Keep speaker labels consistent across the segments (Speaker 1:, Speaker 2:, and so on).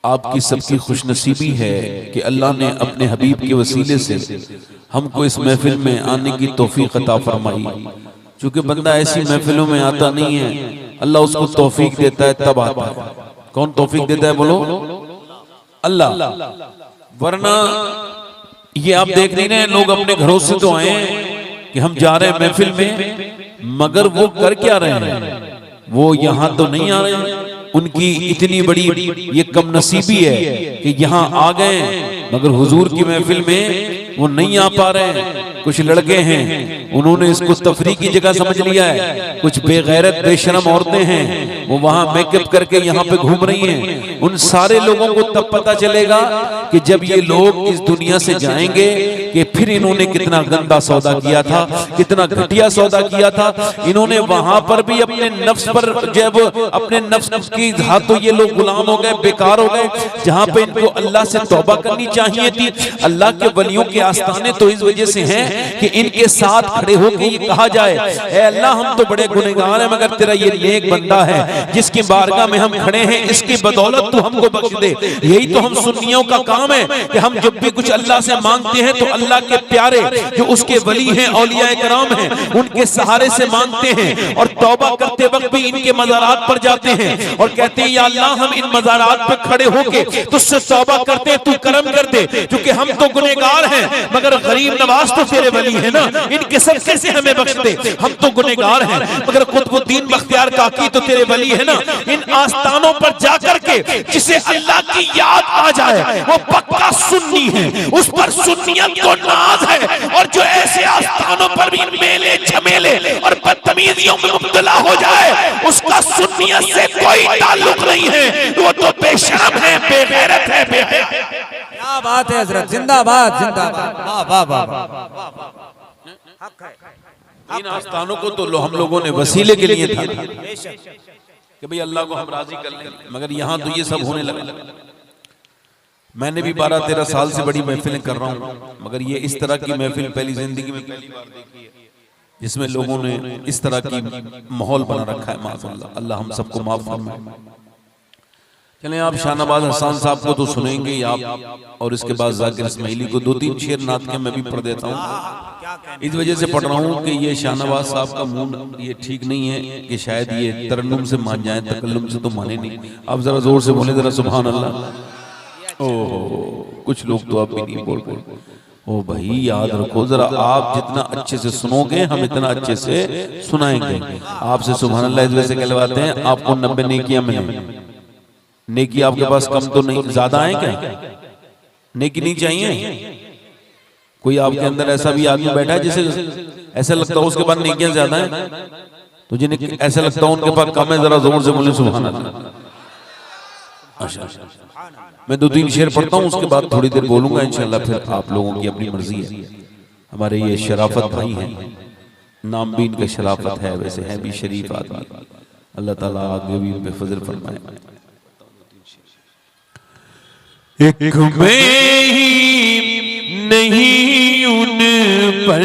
Speaker 1: आपकी सबकी खुशनसीबी है कि अल्लाह ने अपने हबीब के वसीले से हमको इस महफिल में आने की तौफीक अता फरमाई। चूंकि बंदा ऐसी महफिलों में आता नहीं है, अल्लाह उसको तौफीक देता है तब आता है। कौन तौफीक देता है बोलो? अल्लाह। वरना ये आप देख नहीं रहे, लोग अपने घरों से तो आए कि हम जा रहे हैं महफिल में, मगर वो कर क्या रहे हैं? वो यहाँ तो नहीं आ रहे हैं। उनकी इतनी बड़ी ये कम नसीबी है कि यहाँ आ गए मगर हुजूर की महफिल में वो नहीं आ पा रहे हैं। कुछ लड़के हैं, उन्होंने इसको तफरीह की जगह समझ लिया है। कुछ बेगैरत बेशरम औरतें हैं, वो वहां मेकअप करके यहाँ पे घूम रही हैं। उन सारे लोगों को तब पता चलेगा कि जब ये लोग इस दुनिया से जाएंगे कि फिर इन्होंने कितना गंदा सौदा किया था, कितना घटिया सौदा किया था। इन्होंने वहां पर भी अपने नफ्स पर, जब अपने नफ्स की हाथों ये लोग गुलाम हो गए, बेकार हो गए, जहां पे इनको अल्लाह से तौबा करनी चाहिए थी। अल्लाह के वलियों के आस्थाने तो इस वजह से हैं कि इनके साथ खड़े होकर ये कहा जाए, ऐ अल्लाह हम तो बड़े गुनहगार हैं मगर तेरा ये नेक बंदा है जिसकी बारगाह में हम खड़े हैं, इसकी बदौलत तू हमको बख्श दे। यही तो हम सुन्नियों का काम है कि हम जब भी कुछ अल्लाह से मांगते हैं तो अल्लाह के प्यारे जो उसके वली हैं, औलिया कराम हैं, उनके सहारे से मांगते हैं। और तौबा करते वक्त भी इनके मज़ारात पर जाते हैं और कहते हैं या अल्लाह हम इन मज़ारात पर खड़े होके तुझसे तौबा करते हैं, तू करम कर दे, क्योंकि हम तो गुनहगार हैं मगर गरीब नवाज तो तेरे वली है ना, इनके सदके से हमें बख्श दे। हम तो गुनहगार हैं मगर कुतुबुद्दीन बख्तियार काकी तो तेरे वली है ना। इन आस्थानों पर जाकर के जिसे अल्लाह की याद आ जाए वो पक्का सुन्नी है, उस पर सुन्नियत को नाज है। और जो ऐसे आस्थानों पर भी मेले झमेले और बदतमीजियों में मुब्तला हो जाए उसका सुन्नियत से कोई ताल्लुक नहीं है, वो तो बेशरम है, बेगैरत है, बेहया है।
Speaker 2: क्या बात है हजरत, जिंदाबाद जिंदाबाद, वाह वाह वाह।
Speaker 1: इन आस्थानों को तो हम लोगों ने वसीले के लिए था कि भाई अल्लाह को हम राजी कर लें, मगर यहाँ तो ये सब होने लगा। मैंने भी 12-13 साल से बड़ी महफिलें कर रहा हूँ, मगर ये इस तरह की महफिल पहली जिंदगी में पहली बार देखी है जिसमें लोगों ने इस तरह की माहौल बना रखा है। माफ़अल्लाह, अल्लाह हम सबको माफ फरमाए। चलें, आप शाहनवाज हसन साहब को तो सुनेंगे ही आप, और इसके बाद जाकिर इस्माइली को 2-3 शेर नात के मैं भी पढ़ देता हूँ। इस वजह से पढ़ रहा हूँ कि ये शाहनवाज साहब का मूड ये ठीक नहीं है कि शायद ये तरन्नुम से मान जाए, तकल्लुम से तो माने नहीं। आप जरा जोर से बोले जरा सुभान अल्लाह। ओह, कुछ लोग तो आप भी नहीं बोल रहे। ओ भाई याद रखो जरा, आप जितना अच्छे से सुनोगे हम इतना अच्छे से सुनाएंगे। आपसे सुभान अल्लाह इस वजह से कहलवाते हैं, आपको 90 नेकियां मिलेंगी। नेकी आपके पास कम तो नहीं, ज्यादा है क्या? नेकी नहीं चाहिए? कोई आपके अंदर ऐसा भी आदमी बैठा है जिसे ऐसा लगता हो उसके पास नेकियां ज्यादा हैं, तो जिन्हें ऐसा लगता हो उनके पास कम है, जरा जोर से बोले सुभान अल्लाह। अच्छा, मैं 2-3 शेर पढ़ता हूँ, उसके बाद थोड़ी देर बोलूंगा इंशाल्लाह, फिर आप लोगों की अपनी मर्जी है। हमारे ये शराफत भाई हैं, नाम भी इनका शराफत है, वैसे है भी शरीफ आदमी। अल्लाह ताला आगे भी उन पे फजल फरमाए। एक मैं ही नहीं उन पर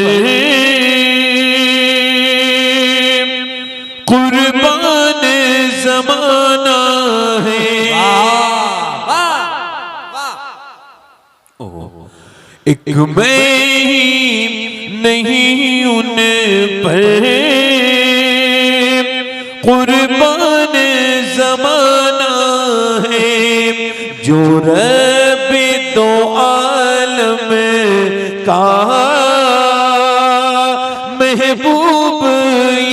Speaker 1: कुर्बान ज़माना है। एक मैं ही नहीं उन पर कुर्बान ज़माना है, जो रब दो आलम का महबूब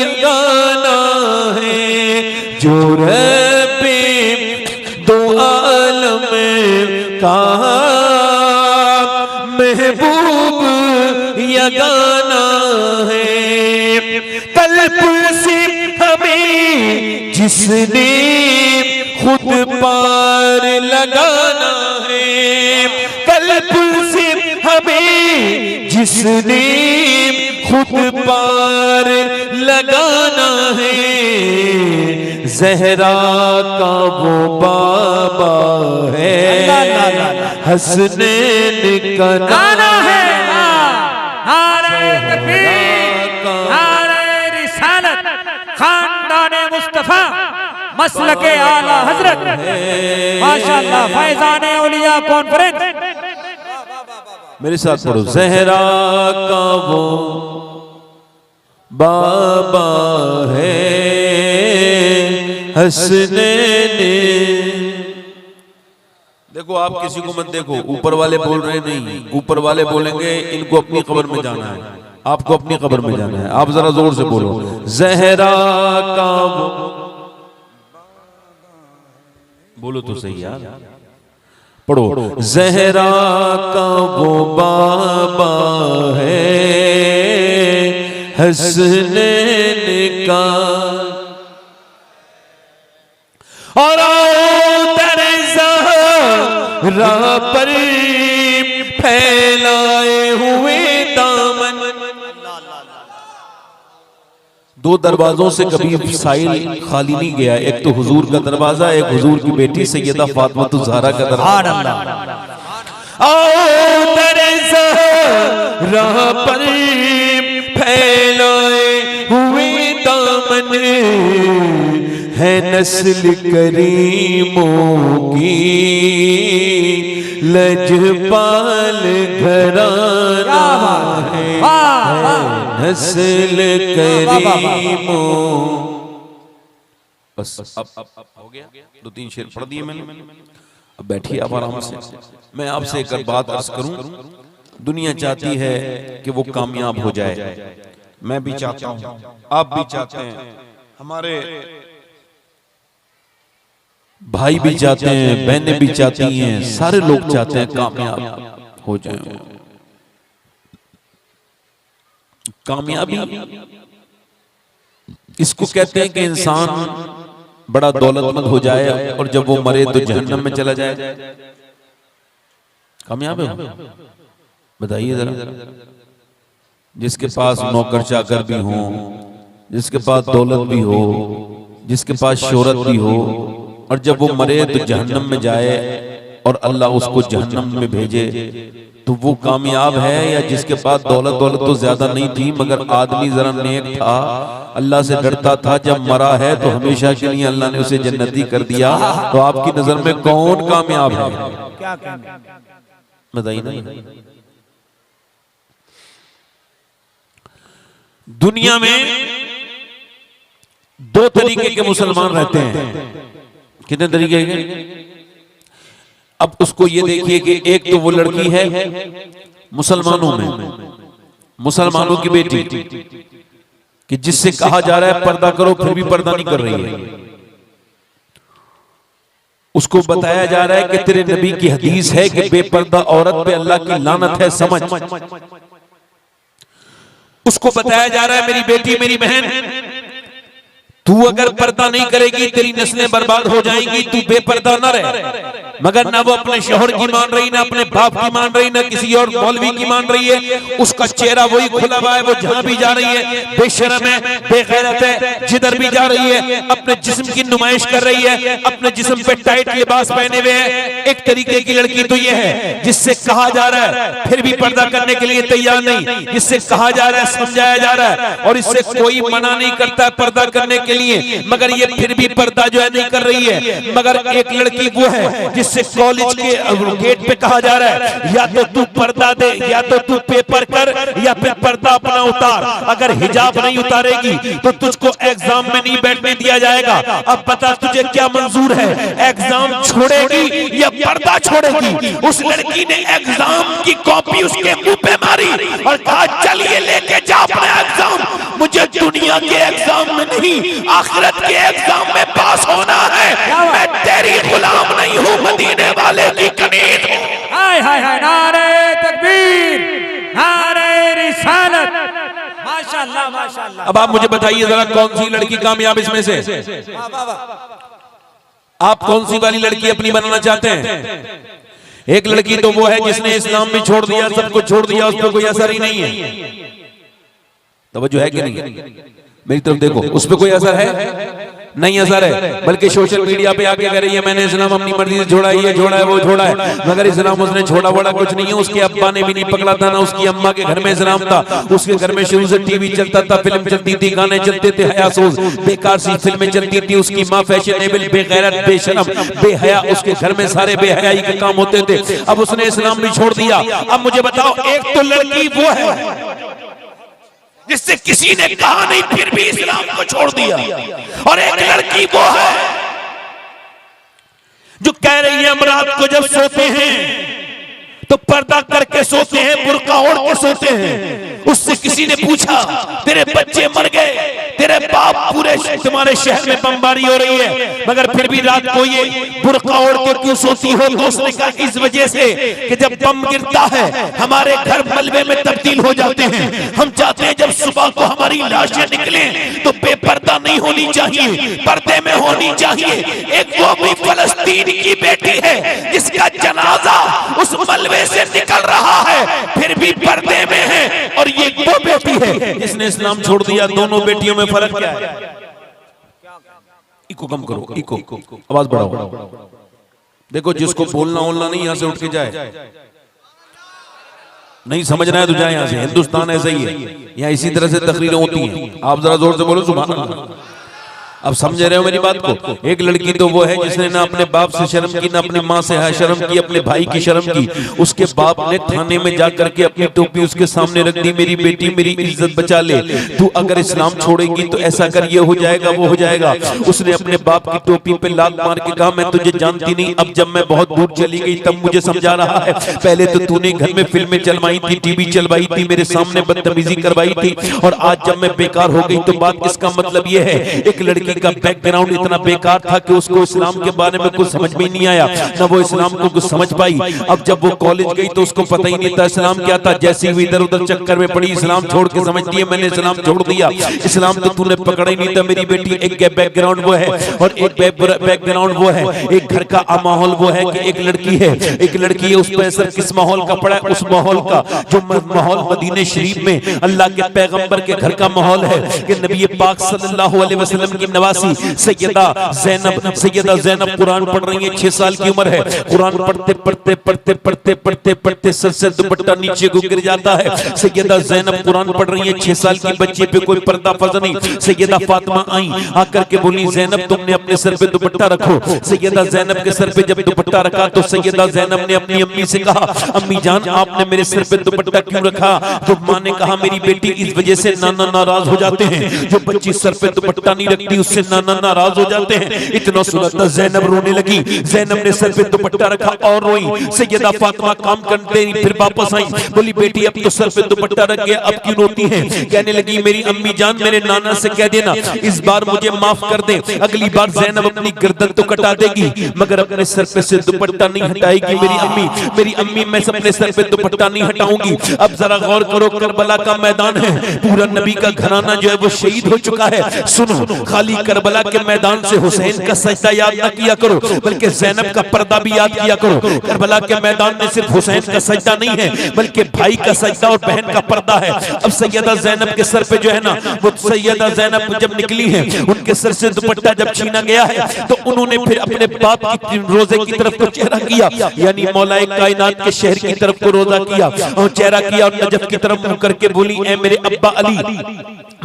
Speaker 1: यगाना है, जो रब दो आलम का महबूब यगाना है। तलब से हमें जिसने खुद पार लगाना है, कल्ब से हमें जिसने खुद पार लगाना है, ज़हरा का वो बाबा है, हसनैन का नाना है।
Speaker 2: नारे तकबीर, नारे रिसालत, खानदाने मुस्तफा, मसलके आला हजरत माशाअल्लाह फैजान औलिया कॉन्फ्रेंस।
Speaker 1: मेरे साथ पढ़ो। ज़हरा का वो बाबा है हसनैन। देखो आप किसी को मत देखो, ऊपर वाले बोल रहे नहीं, ऊपर वाले बोलेंगे इनको अपनी कब्र में जाना है, आपको अपनी कब्र में जाना है। आप जरा जोर से बोलो। ज़हरा का वो, बोलो तो सही यार, पढ़ो। ज़हरा का वो बाबा है हसनैन का, और ज़हरा पर फैलाए हुए दामन। दो दरवाजों से कभी साइल खाली नहीं गया, एक तो हुजूर का दरवाजा, एक हुजूर की बेटी सैयदा फातिमा ज़हरा का दरवाजा। ज़हरा पर फैलाए हुए दामन है नस्ल करीमों की, लजपाल घराना है नस्ल करीमों। बस अब हो गया, दो तीन शेर पढ़ दिए मैंने। अब बैठिए आप आराम से। मैं आपसे एक बात अर्ज करूं, दुनिया चाहती है कि वो कामयाब हो जाए, मैं भी चाहता हूं, आप भी चाहते हैं, हमारे भाई भी चाहते हैं, बहनें भी चाहती हैं, सारे लोग चाहते हैं कामयाब हो जाएं। कामयाबी इसको कहते हैं कि इंसान बड़ा दौलतमंद हो जाए और जब वो मरे तो जहन्नम में चला जाए। कामयाब है? बताइए जरा। जिसके पास नौकर चाकर भी हो, जिसके पास दौलत भी हो, जिसके पास शोहरत भी हो, और जब वो मरे तो जहन्नम में जाए और अल्लाह उसको जहन्नम में भेजे, तो वो कामयाब है? या जिसके पास दौलत तो ज्यादा नहीं थी मगर आदमी जरा नेक था, अल्लाह से डरता था, जब मरा है तो हमेशा के लिए अल्लाह ने उसे जन्नती कर दिया, तो आपकी नजर में कौन कामयाब है? बताइए ना। दुनिया में दो तरीके के मुसलमान रहते हैं। कितने तरीके के? अब उसको ये देखिए कि एक तो वो लड़की है मुसलमानों में, मुसलमानों की बेटी, कि जिससे कहा जा रहा है पर्दा करो फिर भी पर्दा नहीं कर रही है। उसको बताया जा रहा है कि तेरे नबी की हदीस है कि बेपर्दा औरत पे अल्लाह की लानत है, समझ। उसको बताया जा रहा है मेरी बेटी, मेरी बहन, तू अगर पर्दा नहीं करेगी तेरी नस्लें बर्बाद हो जाएंगी, तू बेपर्दा न रहे। मगर ना वो अपने शोहर की मान रही, ना अपने बाप की मान रही, ना किसी और मौलवी की मान रही है। उसका चेहरा वही खुला हुआ है, वो जहां भी जा रही है बेशर्म है, बेगैरत है, जिधर भी जा रही है अपने जिस्म की नुमाइश कर रही है, अपने जिस्म पे टाइट लिबास पहने हुए है। एक तरीके की लड़की तो ये है जिससे कहा जा रहा है फिर भी पर्दा करने के लिए तैयार नहीं, जिससे कहा जा रहा है, समझाया जा रहा है और इससे कोई मना नहीं करता है पर्दा करने के लिए, मगर ये फिर भी पर्दा जो है नहीं कर रही है। मगर एक लड़की वो है जिससे कॉलेज के गेट पे कहा जा रहा है या तो तू पर्दा दे, या तो तू पेपर कर, या फिर पर्दा अपना उतार। अगर हिजाब नहीं उतारेगी तो तुझको एग्जाम में नहीं बैठने दिया जाएगा। अब बता तुझे क्या मंजूर है, एग्जाम छोड़ेगी या पर्दा छोड़ेगी? उस लड़की ने एग्जाम की कॉपी उसके मुंह पे मारी और कहा चलिए लेके जा अपना एग्जाम, मुझे दुनिया के एग्जाम में नहीं आखिरत के एग्जाम में पास होना है। मैं तेरी गुलाम नहीं हूँ, मदीने वाले की कनीज हूँ।
Speaker 2: हाय हाय हाय, नारे तकबीर, नारे रिसालत, माशाअल्लाह माशाअल्लाह।
Speaker 1: अब आप मुझे बताइए जरा कौन सी लड़की कामयाब इसमें से? आप कौन सी वाली लड़की अपनी बनाना चाहते हैं? एक लड़की तो वो है जिसने इस्लाम भी छोड़ दिया, सब कुछ छोड़ दिया, उस पर कोई असर ही नहीं है। तवज्जो है कि नहीं? मेरी तरफ देखो, उस पर कोई असर है? नहीं असर है, बल्कि सोशल मीडिया पे आके कह रही है मैंने इस्लाम अपनी मर्जी से छोड़ा, ये छोड़ा है, वो छोड़ा है, मगर इस्लाम उसने छोड़ा वोड़ा कुछ नहीं है। उसके अब्बा ने भी नहीं पकड़ा था, ना उसकी अम्मा के घर में इस्लाम था। उसके घर में शुरू से टीवी चलता था, फिल्म चलती थी, गाने चलते थे, हयासोज बेकार सी फिल्में चलती थी। उसकी माँ फैशनेबल, बेगैरत, बेशरम, बेहया, उसके घर में सारे बेहयाई के काम होते थे। अब उसने इस्लाम भी छोड़ दिया। अब मुझे बताओ, एक तो लड़की वो है जिससे किसी ने कहा नहीं फिर भी इस्लाम को छोड़ दिया, और एक लड़की वो है जो कह रही है हम रात को जब सोते हैं तो पर्दा करके सोते हैं, बुर्का ओढ़ के सोते हैं। उससे किसी ने पूछा तेरे बच्चे मर गए, तेरे बाप पूरे तुम्हारे शहर में बमबारी हो रही है, मगर फिर भी रात को ये बुर्का ओढ़ के क्यों सोती हो? तो उसने कहा इस वजह से कि जब बम गिरता है हमारे घर मलबे में तब्दील हो जाते हैं। हम चाहते हैं जब सुबह को हमारी लाशें निकले तो बेपर्दा नहीं होनी चाहिए, पर्दे में होनी चाहिए। एक वो भी फलस्तीन की बेटी है जिसका जनाजा उस मलबे से निकल रहा है, फिर भी पर्दे में है, और ये वो बेटी है जिसने इस्लाम छोड़ दिया। दोनों बेटियों में फर्क क्या है? इको कम करो, इको आवाज बढ़ाओ। देखो, जिसको बोलना बोलना नहीं, यहां से उठ के जाए। नहीं समझ रहा है तो जाए यहां से। हिंदुस्तान ऐसा ही है, यहाँ इसी तरह से तकरीरें होती हैं। आप जरा जोर से बोलो सुभान अल्लाह। अब समझ रहे हो मेरी बात को? एक लड़की तो वो है जिसने ना अपने बाप से शर्म की, ना अपने माँ से शर्म की, अपने भाई की शर्म की। उसके बाप ने थाने में जाकर के अपनी टोपी उसके सामने रख दी, मेरी बेटी मेरी इज्जत बचा ले, तू अगर इस्लाम छोड़ेगी तो ऐसा कर, ये हो जाएगा, वो हो जाएगा। उसने अपने बाप की टोपी पे लात मार के कहा मैं तुझे जानती नहीं, अब जब मैं बहुत दूर चली गई तब मुझे समझा रहा है, पहले तो तूने घर में फिल्में चलवाई थी, टीवी चलवाई थी, मेरे सामने बदतमीजी करवाई थी, और आज जब मैं बेकार हो गई तो बात इसका मतलब ये है एक लड़की का बैकग्राउंड इतना बेकार था कि उसको इस्लाम के बारे में कुछ समझ में नहीं आया, ना वो इस्लाम को कुछ समझ पाई। अब जब वो कॉलेज गई तो उसको पता ही नहीं था इस्लाम क्या था। जैसे ही इधर उधर चक्कर में पड़ी, इस्लाम छोड़ के समझती है मैंने इस्लाम छोड़ दिया। इस्लाम तो तूने पकड़ा ही नहीं था मेरी बेटी। एक बैकग्राउंड वो है, और एक बैकग्राउंड वो है, एक घर का माहौल वो है कि एक लड़की है, एक लड़की है, उस पर असर किस माहौल का पड़ा है? उस माहौल का जो माहौल मदीने शरीफ में अल्लाह के पैगंबर के घर का माहौल है कि नबी पाक सल्लल्लाहु अलैहि वसल्लम की नवासी सैयदा ज़ैनब कुरान पढ़ रही है, 6 साल की उम्र है। कुरान पढ़ते पढ़ते पढ़ते पढ़ते पढ़ते पढ़ते सर से दुपट्टा नीचे को गिर जाता है। सैयदा ज़ैनब कुरान पढ़ रही है, 6 साल की बच्ची पे कोई पर्दा फर्ज नहीं। सैयदा फातिमा आई, आकर के बोली ज़ैनब तुमने अपने सर पे दुपट्टा रखो। सैयदा ज़ैनब के सर पे जब दुपट्टा रखा तो सैयदा ज़ैनब ने अपनी अम्मी से कहा अम्मी जान आपने मेरे सर पे दुपट्टा क्यों रखा? तो माँ ने कहा मेरी बेटी इस वजह से नाना नाराज हो जाते हैं, जो बच्ची सर पे दुपट्टा नहीं रखती उससे नाना नाराज हो जाते हैं। इतना सुना ज़ैनब रोने लगी। ज़ैनब ने सर पे दुपट्टा रखा और रोई। सैयदा फातिमा काम करते फिर वापस आई, बोली बेटी अब तो सर पे दुपट्टा रख गया, अब क्यों रोती है? कहने लगी मेरी अम्मी जान मेरे नाना से कह देना इस बार मुझे माफ कर दे, अगली बार ज़ैनब अपनी गर्दन तो कटा देगी मगर अपने सर पे से दुपट्टा नहीं हटाएगी। मेरी अम्मी मैं अपने सर पे दुपट्टा नहीं हटाऊंगी। अब जरा गौर करो, करबला का मैदान है, पूरा नबी का घराना जो है वो शहीद हो चुका है। सुनो, खाली करबला के मैदान से हुसैन का सजदा याद न किया करो, बल्कि ज़ैनब का पर्दा भी याद किया करो। करबला के मैदान में सिर्फ हुसैन का सजदा नहीं है, बल्कि भाई का सजदा और बहन का पर्दा है। अब सैयदा ज़ैनब के सर पे जो है ना, वो सैयदा ज़ैनब जब निकली है, उनके सर से दुपट्टा जब छीना गया है तो उन्होंने फिर अपने बाप की रोजे की तरफ को चेहरा किया, यानी मौलाए कायनात के शहर की तरफ को रोजा किया और चेहरा किया, और नजफ की तरफ मुंह करके बोली ए मेरे अब्बा अली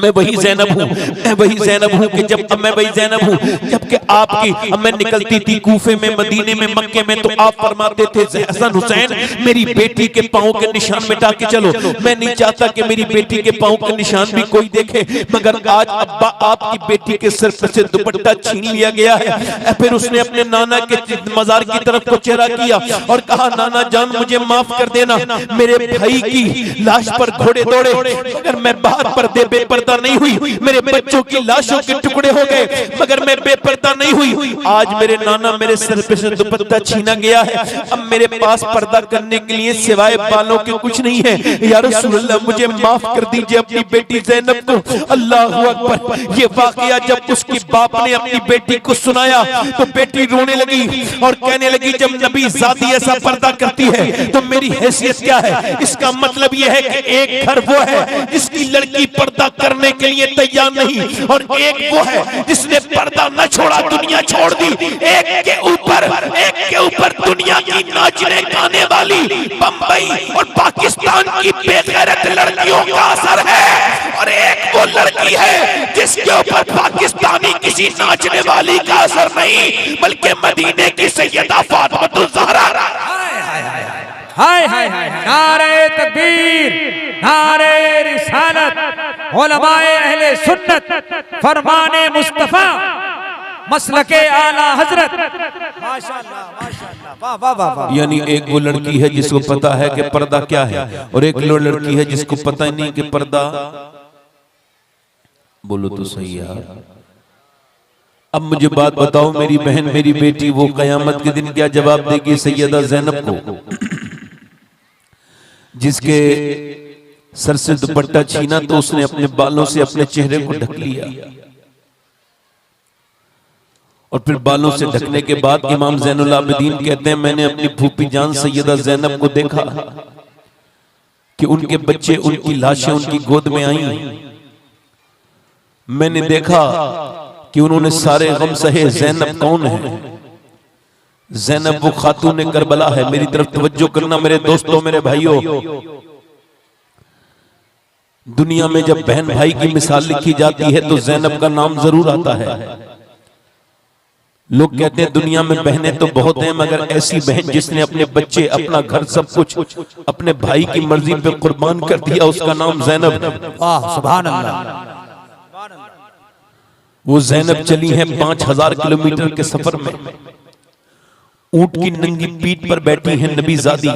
Speaker 1: मैं वही ज़ैनब हूँ, मैं वही ज़ैनब हूँ कि जब मैं वही ज़ैनब हूँ जबकि आपकी मैं निकलती थी कूफे में, मदीने में, मक्के में, तो आप फरमाते थे हसन हुसैन मेरी बेटी के पाँव के निशान मिटा के चलो। मैं नहीं चाहता कि मेरी बेटी के पाँव के निशान भी कोई देखे, मगर आज अब्बा आपकी बेटी के सिर से दुपट्टा छीन लिया गया है। फिर उसने अपने नाना के मजार की तरफ को चेहरा किया और कहा नाना जान मुझे माफ कर देना, मेरे भाई की लाश पर घोड़े दौड़े मगर मैं बाहर पर्दे बेपर्दा नहीं हुई, मेरे बच्चों की लाशों के टुकड़े हो गए मगर मैं बेपर्दा नहीं हुई। आज मेरे नाना मेरे सिर पे से दुपट्टा छीना गया है, अब मेरे पास पर्दा करने के लिए सिवाय बालों के कुछ नहीं है। या रसूल अल्लाह मुझे माफ कर दीजिए अपनी बेटी ज़ैनब को। अल्लाह अकबर। ये वाकया जब उसकी बाप ने अपनी बेटी को सुनाया तो बेटी रोने लगी और कहने लगी जब नबी ज़ाती ऐसा पर्दा करती है तो मेरी हैसियत क्या है? इसका मतलब यह है कि एक घर वो है जिसकी लड़की पर्दा करने के लिए तैयार नहीं, और एक वो है जिसने पर्दा न छोड़ा दुनिया छोड़ दी। एक के ऊपर दुनिया की नाचने गाने वाली बंबई और पाकिस्तान की बेगैरत लड़कियों का असर है, और एक वो लड़की है जिसके ऊपर पाकिस्तानी किसी नाचने वाली का असर नहीं, बल्कि मदीने की सैयदा फातिमा ज़हरा।
Speaker 2: हाय हाय हाय, नारे तकबीर, नारे रिसालत, उलमाए अहले सुन्नत, फरमाने मुस्तफा, मसलके आला हजरत। माशाअल्लाह माशाअल्लाह, वाह वाह वाह वाह।
Speaker 1: यानी एक वो लड़की है जिसको पता है कि पर्दा क्या है, और एक लड़की है जिसको पता ही नहीं कि पर्दा, बोलो तो सही यार। अब मुझे बात बताओ मेरी बहन, मेरी बेटी, वो कयामत के दिन क्या जवाब देगी सैयदा ज़ैनब को, जिसके सर से दुपट्टा छीना तो उसने अपने बालों से अपने चेहरे को ढक लिया, और फिर बालों से ढकने के बाद इमाम ज़ैनुल आबिदीन कहते हैं मैंने अपनी फूफी जान सैयदा ज़ैनब को देखा कि उनके बच्चे, उनकी लाशें उनकी गोद में आई। मैंने देखा कि उन्होंने सारे गम सहे। ज़ैनब कौन है? ज़ैनब वो खातून करबला है। मेरी तरफ तवज्जो करना मेरे दोस्तों, मेरे भाइयों। दुनिया में जब बहन भाई की मिसाल लिखी जाती है तो ज़ैनब का नाम जरूर आता है। लोग कहते हैं दुनिया में बहनें तो बहुत हैं, मगर ऐसी बहन जिसने अपने बच्चे, अपना घर, सब कुछ अपने भाई की मर्जी पे कुर्बान कर दिया, उसका नाम ज़ैनब।
Speaker 2: वाह सुभान अल्लाह।
Speaker 1: वो ज़ैनब चली है 5000 किलोमीटर के सफर में, ऊंट की नंगी पीठ पर बैठी है नबी ज़ादी।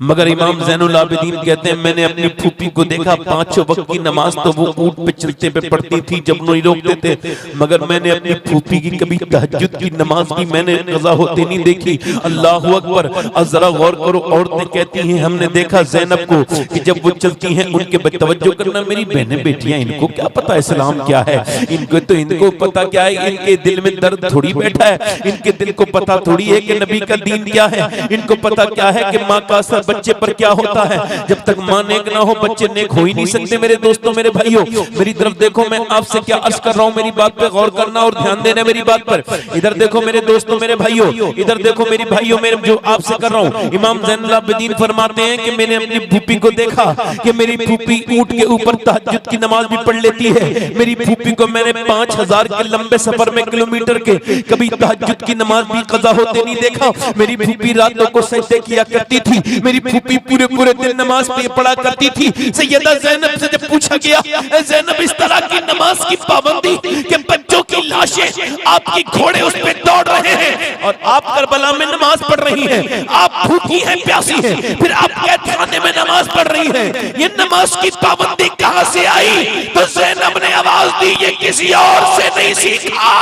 Speaker 1: मगर इमाम ज़ैनुल आबिदीन कहते हैं मैंने अपनी फूफी को देखा, 5 वक्त की नमाज तो वो ऊंट पे चलते पे पढ़ती थी जब नहीं रोकते थे, मगर मैंने अपनी फूफी की कभी तहज्जुद की नमाज की मैंने कज़ा होते नहीं देखी। अल्लाहु अकबर। अब जरा गौर करो, औरतें कहती हैं हमने देखा ज़ैनब को कि जब वो चलती हैं उनके, तवज्जो करना मेरी बहनें बेटियां, इनको क्या पता इस्लाम क्या है, इनको पता क्या है, इनके दिल में दर्द थोड़ी बैठा है, इनके दिल को पता थोड़ी है कि नबी का दीन क्या है, इनको पता क्या है कि माँ का असर बच्चे पर क्या होता है। जब तक मां नेक ना हो बच्चे नेक हो ही नहीं सकते। मेरे दोस्तों, मेरे भाइयों, मेरी तरफ देखो, मैं आपसे क्या अर्ज कर रहा हूं, मेरी बात पे गौर करना और ध्यान देना मेरी बात पर। इधर देखो मेरे दोस्तों, मेरे भाइयों, इधर देखो मेरी भाइयों, मेरे जो आपसे कर रहा हूं। इमाम ज़ैनुल आबिदीन फरमाते हैं कि मैंने अपनी फूफी को देखा कि मेरी फूफी ऊंट के ऊपर तहज्जुद की नमाज भी पढ़ लेती है। मेरी फूफी को मैंने 5000 के लंबे सफर में, किलोमीटर के, कभी तहज्जुद की नमाज भी कज़ा होते नहीं देखा। मेरी फूफी रातों को सजदे किया करती थी। मेरी फूफी पूरे पूरे दिन नमाज पढ़ा करती थी। सैयदा ज़ैनब से जब पूछा गया, ज़ैनब इस तरह की नमाज की पाबंदी कि बच्चों की लाशें, आपकी घोड़े उस पे दौड़ रहे हैं और आप करबला में नमाज पढ़ रही हैं, आप भूखी हैं, प्यासी हैं, फिर आप कैदखाने में नमाज पढ़ रही हैं, ये नमाज की पाबंदी कहां से आई? तो ज़ैनब ने आवाज दी, ये किसी और से नहीं सीखा,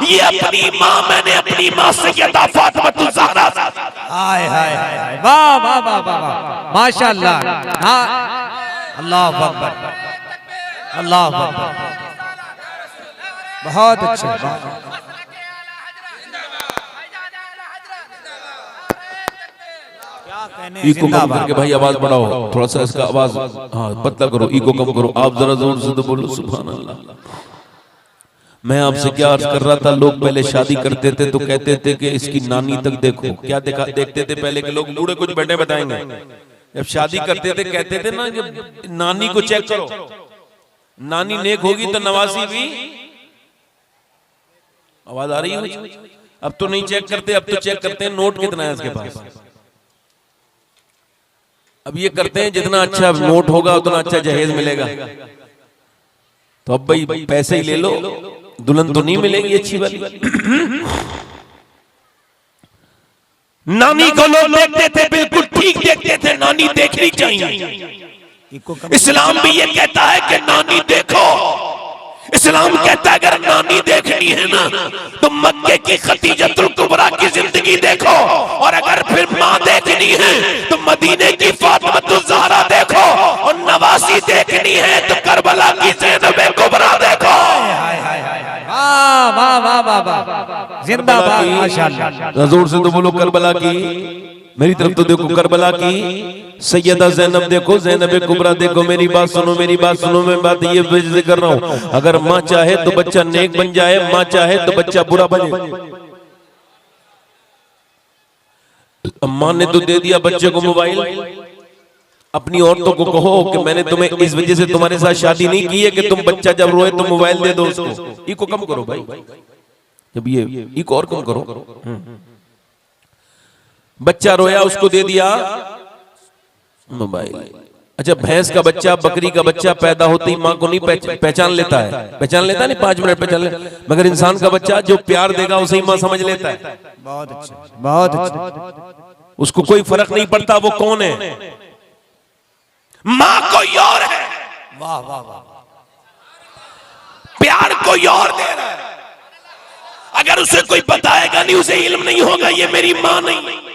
Speaker 1: ये अपनी मां, मैंने अपनी मां सैयदा फातिमा ज़हरा।
Speaker 2: हाय हाय हाय, वाह वाह वाह वाह, माशाअल्लाह। अल्लाह अकबर, अल्लाह अकबर, बहुत अच्छे।
Speaker 1: इको कम करके भाई आवाज बढ़ाओ, थोड़ा सा इसका आवाज पतला करो, इको कम करो। आप जरा जोर से तो बोलो सुभान अल्लाह। मैं आपसे क्या अर्ज कर रहा था, लोग पहले शादी करते थे तो कहते थे कि इसकी नानी तक देखो। क्या देखते थे पहले के लोग? बूढ़े कुछ बैठे बताएंगे। जब शादी करते थे कहते थे ना, जब नानी को चेक करो, नानी नेक होगी तो नवासी भी। आवाज आ रही है? अब तो नहीं चेक करते, अब तो चेक करते हैं नोट कितना है इसके पास। अब ये करते हैं जितना अच्छा नोट होगा उतना अच्छा जहेज मिलेगा। तो अब भाई पैसे ही ले लो, दुल्हन तो नहीं मिलेगी अच्छी वाली। नानी को लोग देखते थे, बिल्कुल ठीक देखते थे, नानी देखनी चाहिए। इस्लाम भी ये कहता है कि नानी देखो। इस्लाम कहता है अगर नानी देखनी है ना तो मक्के की खदीजतुल कुबरा की जिंदगी देखो, और अगर फिर माँ देखनी है तो मदीने की फातिमा ज़हरा देखो, और नवासी देखनी है तो करबला की ज़ैनब कुबरा देखो।
Speaker 2: वाह वाह वाह वाह, जिंदाबाद, माशाअल्लाह।
Speaker 1: जोर से तो बोलो करबला की मेरी तरफ तो देखो, करबला की सैयदा ज़ैनब देखो, ज़ैनब कुबरा देखो, मेरी बात सुनो, मेरी बात सुनो, मैं बात ये वजह से कर रहा हूं, अगर माँ चाहे तो बच्चा नेक बन जाए, माँ चाहे तो बच्चा बुरा बने। माँ ने तो दे दिया बच्चे को मोबाइल, अपनी औरतों को कहो कि मैंने तुम्हें इस वजह से तुम्हारे साथ शादी नहीं की है कि तुम बच्चा जब रोए तो मोबाइल दे दो उसको। इको कम करो भाई, जब ये इको और कम करो। बच्चा रोया, उसको दे दिया मोबाइल। अच्छा, भैंस का बच्चा, बकरी का बच्चा पैदा होते ही माँ को नहीं पहचान लेता है, पहचान लेता है नहीं, 5 मिनट पहचान ले, मगर इंसान का बच्चा जो प्यार देगा उसे ही माँ समझ लेता है।
Speaker 2: बहुत अच्छा, बहुत अच्छा।
Speaker 1: उसको कोई फर्क नहीं पड़ता वो कौन है, माँ कोई और है,
Speaker 2: वाह वाह वाह,
Speaker 1: प्यार कोई और दे रहा है। अगर उसे कोई बताएगा नहीं, उसे इल्म नहीं होगा ये मेरी माँ नहीं।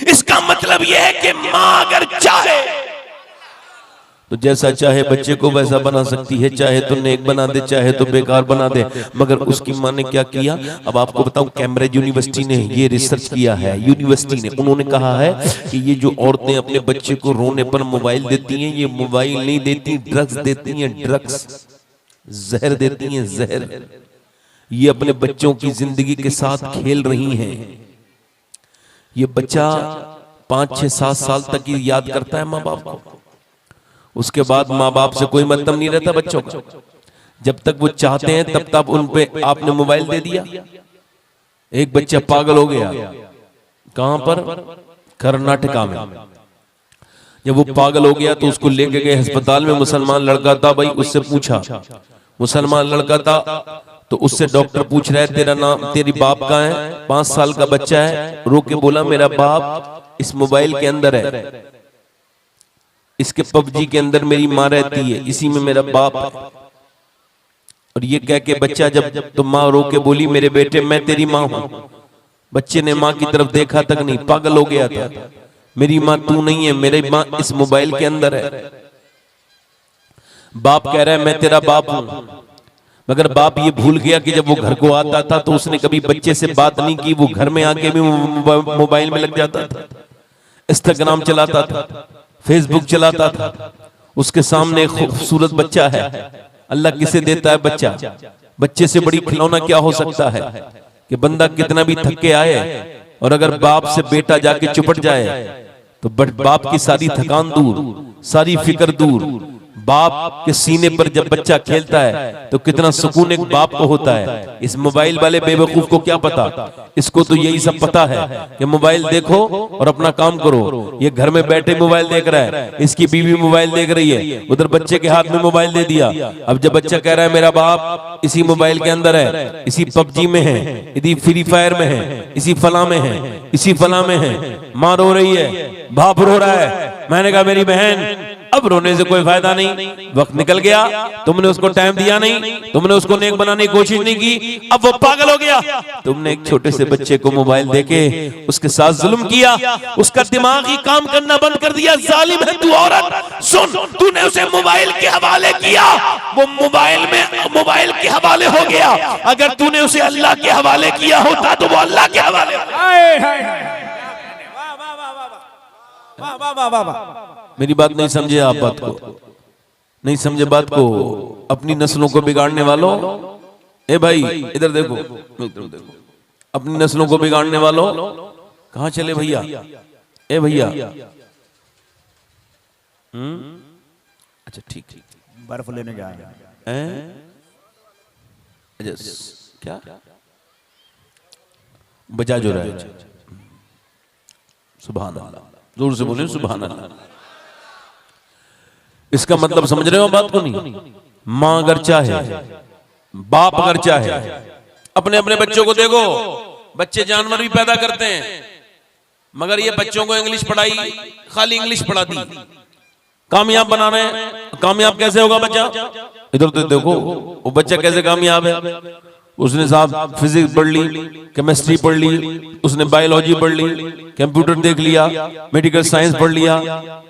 Speaker 1: इसका मतलब यह है कि माँ अगर चाहे तो जैसा चाहे बच्चे को वैसा बना सकती है, चाहे तो नेक बना दे, चाहे तो बेकार बना दे। मगर उसकी माँ ने क्या किया, अब आपको बताऊं, कैम्ब्रिज यूनिवर्सिटी ने ये रिसर्च किया है, यूनिवर्सिटी ने, उन्होंने कहा है कि ये जो औरतें अपने बच्चे को रोने पर मोबाइल देती हैं, ये मोबाइल नहीं देती, ड्रग्स देती हैं, ड्रग्स, जहर देती हैं, जहर। ये अपने बच्चों की जिंदगी के साथ खेल रही हैं। ये बच्चा 5, 6, 7 साल तक ही याद करता है माँ बाप को, उसके बाद माँ बाप से कोई मतलब नहीं रहता बच्चों का। जब तक वो चाहते हैं तब तक उन पे आपने मोबाइल दे दिया। एक बच्चा पागल हो गया, कहां पर, कर्नाटका में। जब वो पागल हो गया तो उसको लेके गए अस्पताल में, मुसलमान लड़का था भाई, उससे पूछा, मुसलमान लड़का था तो उससे डॉक्टर पूछ रहा है तेरा नाम, तेरी बाप कहाँ है, 5 साल का बच्चा है, रो के बोला मेरा बाप इस मोबाइल के अंदर है, इसके पबजी के अंदर मेरी माँ रहती है, इसी में मेरा बाप है। और ये कह के बच्चा, जब तो माँ रो के बोली मेरे बेटे मैं तेरी माँ हूं, बच्चे ने माँ की तरफ देखा तक नहीं, पागल हो गया था, मेरी माँ तू नहीं है, मेरी माँ इस मोबाइल के अंदर है। बाप कह रहा है मैं तेरा बाप हूं, मगर बाप ये भूल गया कि जब वो घर को आता था तो उसने कभी बच्चे से बात नहीं की, वो घर में आके भी मोबाइल में लग जाता था, इंस्टाग्राम चलाता था, फेसबुक चलाता था। उसके सामने एक खूबसूरत बच्चा है, अल्लाह किसे देता है बच्चा, बच्चे से बड़ी खिलौना क्या हो सकता है कि बंदा कितना भी थक के आए और अगर बाप से बेटा जाके चिपट जाए तो बाप की सारी थकान दूर, सारी फिक्र दूर। बाप के सीने पर जब बच्चा खेलता है तो कितना सुकून एक बाप को होता है। इस मोबाइल वाले बेवकूफ को क्या पता, इसको तो यही सब पता है कि मोबाइल देखो और अपना काम करो। ये घर में बैठे मोबाइल देख रहा है, इसकी बीवी मोबाइल देख रही है, उधर बच्चे के हाथ में मोबाइल दे दिया। अब जब बच्चा कह रहा है मेरा बाप इसी मोबाइल के अंदर है, इसी पबजी में है, इसी फ्री फायर में है, इसी फला में है, इसी फला में है, माँ रो रही है, बाप रो रहा है। मैंने कहा मेरी बहन अब रोने से कोई फायदा नहीं, वक्त निकल गया, तुमने उसको टाइम दिया नहीं, तुमने उसको नेक बनाने की कोशिश नहीं की, अब वो पागल हो गया। तुमने एक छोटे से बच्चे को मोबाइल देके उसके साथ जुल्म किया, उसका दिमाग ही काम करना बंद कर दिया। जालिम है तू औरत, सुन, तूने उसे मोबाइल के हवाले किया, वो मोबाइल के हवाले हो गया। अगर तूने उसे अल्लाह के हवाले किया होता तो वो अल्लाह के हवाले। मेरी बात नहीं समझे आप, बात को नहीं समझे, बात को, अपनी नस्लों को बिगाड़ने वालों, ए भाई इधर देखो, अपनी नस्लों को बिगाड़ने वालों कहां चले भैया, ए भैया, अच्छा ठीक ठीक,
Speaker 2: बर्फ लेने जा रहे हैं,
Speaker 1: क्या बजा जो रहा है, सुभान अल्लाह, जोर से बोले सुभान अल्लाह। इसका मतलब समझ रहे हो बात को नहीं? माँ अगर चाहे, बाप अगर चाहे, अपने अपने बच्चों को देखो, बच्चे जानवर भी पैदा करते हैं, मगर ये बच्चों को इंग्लिश पढ़ाई, खाली इंग्लिश पढ़ा दी, कामयाब बना रहे हैं। कामयाब कैसे होगा बच्चा? इधर तो देखो वो बच्चा कैसे कामयाब है। उसने साहब फिजिक्स पढ़ ली, केमिस्ट्री पढ़ ली, उसने बायोलॉजी पढ़ ली, कंप्यूटर देख लिया, मेडिकल साइंस पढ़ लिया,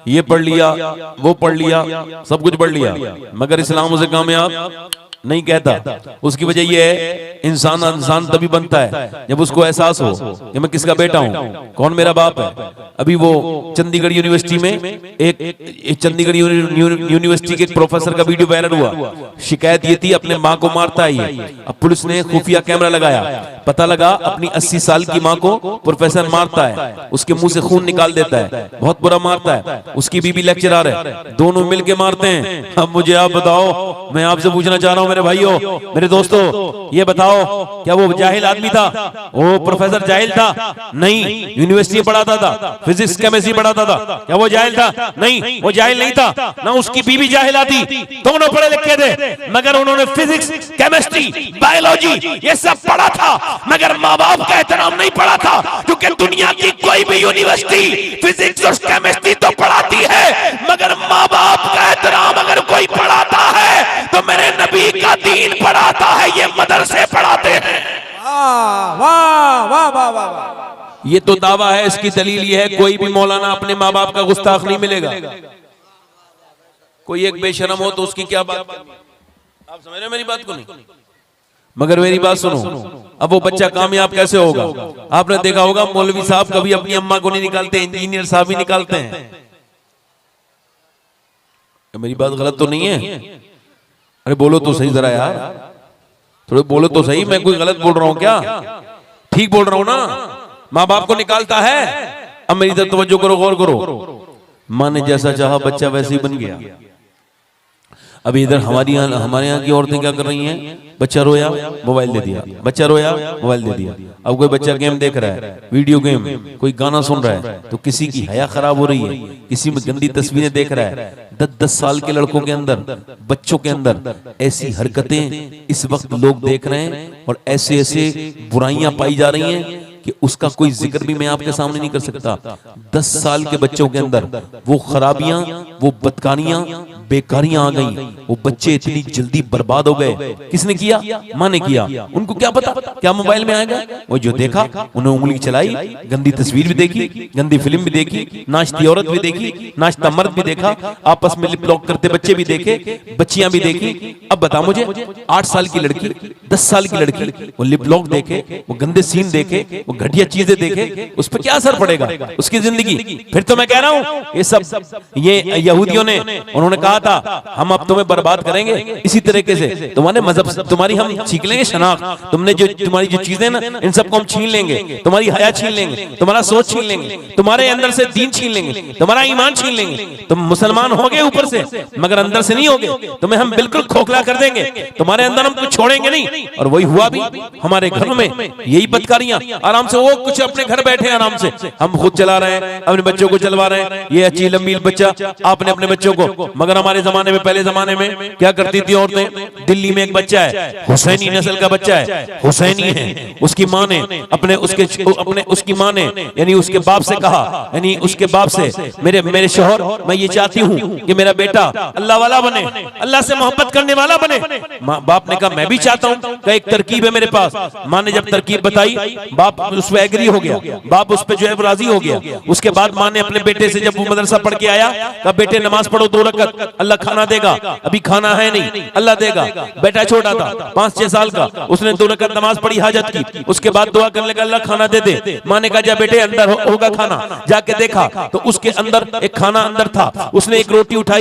Speaker 1: ये पढ़ लिया, वो पढ़ लिया, सब कुछ पढ़ लिया, मगर इस्लाम उसे कामयाब नहीं कहता। उसकी वजह यह है, इंसान तभी बनता है जब उसको एहसास हो कि मैं किसका बेटा हूं, कौन मेरा बाप है। अभी वो चंडीगढ़ यूनिवर्सिटी में एक चंडीगढ़ यूनिवर्सिटी के एक प्रोफेसर का वीडियो वायरल हुआ। शिकायत ये थी अपने माँ को मारता है ये। अब पुलिस ने खुफिया कैमरा लगाया, पता लगा अपनी 80 साल की माँ को प्रोफेसर मारता है, उसके मुंह से खून निकाल देता है, बहुत बुरा मारता है। उसकी बीबी लेक्चरर है, दोनों मिलके मारते हैं। अब मुझे आप बताओ, मैं आपसे पूछना चाह रहा हूं मेरे भाइयों, मेरे दोस्तों, ये बताओ क्या वो जाहिल आदमी था? वो प्रोफेसर जाहिल था? नहीं, यूनिवर्सिटी पढ़ाता था, फिजिक्स केमिस्ट्री पढ़ाता था। क्या वो जाहिल था? नहीं, वो जाहिल नहीं था। ना उसकी बीबी जाहिला थी, दोनों पढ़े लिखे थे, मगर उन्होंने फिजिक्स, केमिस्ट्री, बायोलॉजी ये सब पढ़ा था, मगर माँ बाप का एहतराम नहीं पढ़ा था। क्योंकि दुनिया की कोई भी यूनिवर्सिटी फिजिक्स और केमिस्ट्री तो पढ़ाती है, मगर माँ बाप का एहतराम अगर कोई पढ़ाता है तो मेरे नबी का दीन पढ़ाता है, ये मदरसे पढ़ाते हैं।
Speaker 2: वाह वाह वाह वाह वाह।
Speaker 1: ये तो दावा है, इसकी दलील ये है कोई भी मौलाना अपने माँ बाप का गुस्ताख नहीं मिलेगा। कोई एक बेशरम हो तो उसकी क्या बात, आप समझ रहे हैं मेरी बात को? नहीं, मगर मेरी बात सुनो, अब वो बच्चा कामयाब कैसे होगा? आपने देखा होगा मौलवी साहब कभी अपनी अम्मा को नहीं निकालते, इंजीनियर साहब ही निकालते हैं। मेरी बात गलत तो नहीं है? अरे बोलो तो सही जरा यार, थोड़े बोलो तो सही। मैं कोई गलत बोल रहा हूं क्या? ठीक बोल रहा हूं ना? माँ बाप को निकालता है। अब मेरी तरफ तवज्जो करो, गौर करो। माँ ने जैसा चाहा बच्चा वैसे ही बन गया। अभी इधर हमारे यहाँ की औरतें क्या कर रही हैं? बच्चा रोया मोबाइल दे दिया, बच्चा रोया मोबाइल दे दिया। अब कोई बच्चा गेम देख रहा है, वीडियो गेम, कोई गाना सुन रहा है, तो किसी की हया खराब हो रही है, किसी में गंदी तस्वीरें देख रहा है। 10-10 साल के लड़कों के अंदर, बच्चों के अंदर ऐसी हरकतें इस वक्त लोग देख रहे हैं, और ऐसे ऐसे बुराइयां पाई जा रही हैं कि उसका कोई जिक्र भी मैं आपके सामने नहीं कर सकता। 10 साल के बच्चों के अंदर वो खराबियां, वो बदकारियां, बेकारियां आ गई। वो बच्चे इतनी जल्दी बर्बाद हो गए। किसने किया? माँ ने किया। उनको क्या पता क्या मोबाइल में आएगा? वो जो देखा, उन्हें उंगली चलाई, गंदी तस्वीर भी देखी, गंदी फिल्म भी देखी, नाचती औरत भी देखी, नाचता मर्द भी देखा, आपस में लिप लॉक करते बच्चे भी देखे, बच्चियां भी देखी। अब बता मुझे, 8 साल की लड़की, 10 साल की लड़की, वो लिप लॉक देखे, वो गंदे सीन देखे, घटिया चीजें देखे, उस पर क्या असर पड़ेगा उसकी जिंदगी? फिर तो मैं कह रहा हूं, ये सब ये यहूदियों ने, उन्होंने कहा था हम अब तुम्हें बर्बाद करेंगे इसी तरीके से, तुम्हारे मजहब, तुम्हारी हम छीन लेंगे शनाख्त, तुमने जो तुम्हारी जो चीजें ना, इन सबको हम छीन लेंगे, तुम्हारी हया छीन लेंगे, तुम्हारा सोच छीन लेंगे, तुम्हारे अंदर से दीन छीन लेंगे, तुम्हारा ईमान छीन लेंगे। तुम मुसलमान होगे ऊपर से, मगर अंदर से नहीं होगे। तुम्हें हम बिल्कुल खोखला कर देंगे, तुम्हारे अंदर हम कुछ छोड़ेंगे नहीं। और वही हुआ भी हमारे घरों में, यही बदकारियां। आराम से वो कुछ अपने घर बैठे आराम से, हम खुद चला रहे हैं, अपने बच्चों को चलवा रहे हैं, ये अच्छी लंबी बच्चा आपने अपने बच्चों को। मगर हमारे जमाने में, पहले जमाने में क्या करती थी औरतें? दिल्ली में एक बच्चा है, हुसैनी नस्ल का बच्चा है, हुसैनी है, उसकी माँ ने उसकी माँ ने यानी उसके बाप से कहा, यानी उसके बाप से, मेरे शौहर, मैं ये चाहती हूँ कि मेरा बेटा अल्लाह वाला बने, अल्लाह से मोहब्बत करने वाला बने। बाप ने कहा मैं भी चाहता हूँ, एक तरकीब है मेरे पास। माँ ने जब तरकीब बताई, बाप उस पर एग्री हो गया, बाप उस पर जो है राजी हो गया। उसके बाद माँ ने अपने बेटे से, जब वो मदरसा पढ़ के आया, कहा बेटे नमाज पढ़ो 2 रकअत, अल्लाह खाना देगा। अभी खाना है नहीं, अल्लाह देगा। बेटा छोटा था, 5-6 साल का, उसने 2 रकअत नमाज पढ़ी, हाजत की, उसके बाद दुआ करने लगा अल्लाह खाना दे दे। माँ ने कहा जा बेटे अंदर होगा खाना। जाके देखा तो उसके अंदर एक खाना अंदर था। उसने एक रोटी उठाई,